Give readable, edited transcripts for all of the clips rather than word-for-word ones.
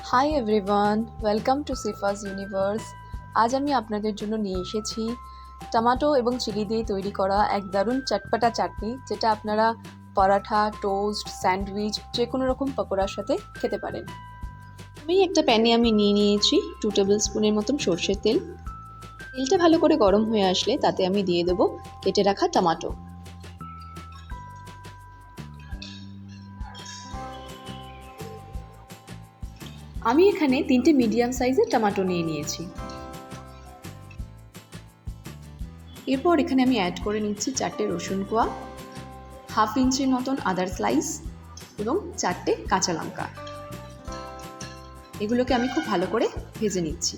High everyone, welcome to সিফাস universe. আজ আমি আপনাদের জন্য নিয়ে এসেছি টমেটো এবং চিলি দিয়ে তৈরি করা এক দারুণ চটপটা চাটনি, যেটা আপনারা পরাঠা, টোস্ট, স্যান্ডউইচ যে কোনো রকম পকোড়ার সাথে খেতে পারেন। একটা প্যানে আমি নিয়ে নিয়েছি 2 টেবিল স্পুনের মতন সর্ষের তেল। তেলটা ভালো করে গরম হয়ে আসলে তাতে আমি দিয়ে দেবো কেটে রাখা টমেটো। আমি এখানে 3টে মিডিয়াম সাইজের টমেটো নিয়ে নিয়েছি। এরপর এখানে আমি অ্যাড করে নিচ্ছি 4টে রসুন কোয়া, হাফ ইঞ্চির মতন আদার স্লাইস এবং 4টে কাঁচা লঙ্কা। এগুলোকে আমি খুব ভালো করে ভেজে নিচ্ছি।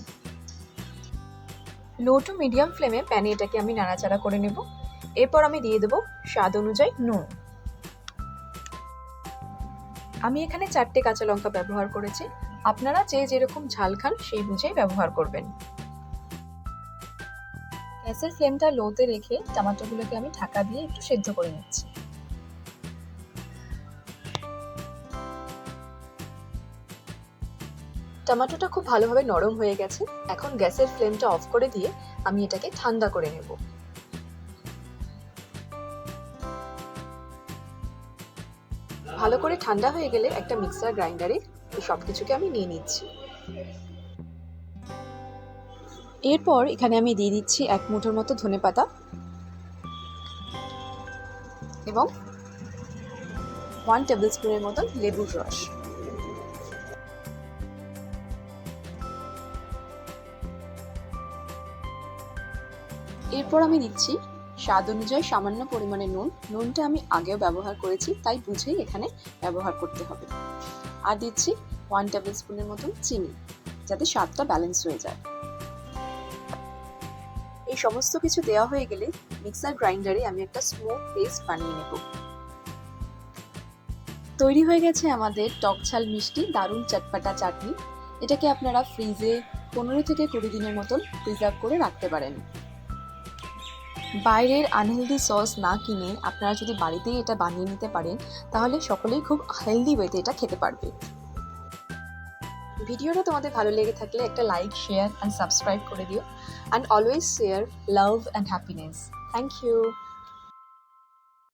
লো টু মিডিয়াম ফ্লেমে প্যানে এটাকে আমি নাড়াচাড়া করে নেব। এরপর আমি দিয়ে দেবো স্বাদ অনুযায়ী নুন। আমি এখানে 4টে কাঁচা লঙ্কা ব্যবহার করেছি, আপনারা যে যেরকম ঝাল খান সেই বুঝেই ব্যবহার করবেন। গ্যাসের ফ্লেমটা লোতে রেখে টমেটোগুলোকে আমি ঢাকা দিয়ে একটু সেদ্ধ করে নিচ্ছি। টমেটোটা খুব ভালোভাবে নরম হয়ে গেছে। এখন গ্যাসের ফ্লেমটা অফ করে দিয়ে আমি এটাকে ঠান্ডা করে নেব। ভালো করে ঠান্ডা হয়ে গেলে একটা মিক্সার গ্রাইন্ডারে এই সব কিছুকে আমি নিয়ে নিচ্ছি। এরপর এখানে আমি দিয়ে দিচ্ছি 1 মুঠোর মতো ধনেপাতা এবং 1 টেবিল স্পুনের মতন লেবুর রস। এরপর আমি দিচ্ছি স্বাদ অনুযায়ী সামান্য পরিমাণে নুন। নুনটা আমি আগেও ব্যবহার করেছি, তাই বুঝেই এখানে ব্যবহার করতে হবে। আর দিচ্ছি 1 টেবিল স্পুনের মতন চিনি, যাতে স্বাদটা ব্যালেন্স হয়ে যায়। এই সমস্ত কিছু দেওয়া হয়ে গেলে মিক্সার গ্রাইন্ডারে আমি একটা স্মুথ পেস্ট বানিয়ে নেব। তৈরি হয়ে গেছে আমাদের টক ঝাল মিষ্টি দারুণ চটপটা চাটনি। এটাকে আপনারা ফ্রিজে 15 থেকে 20 দিনের মতন প্রিজার্ভ করে রাখতে পারেন। বাইরের আনহেলদি সস না কিনে আপনারা যদি বাড়িতেই এটা বানিয়ে নিতে পারেন, তাহলে সকলেই খুব হেলদি ওয়েতে এটা খেতে পারবে। ভিডিওটা তোমাদের ভালো লেগে থাকলে একটা লাইক, শেয়ার অ্যান্ড সাবস্ক্রাইব করে দিও। And always share love and happiness. Thank you.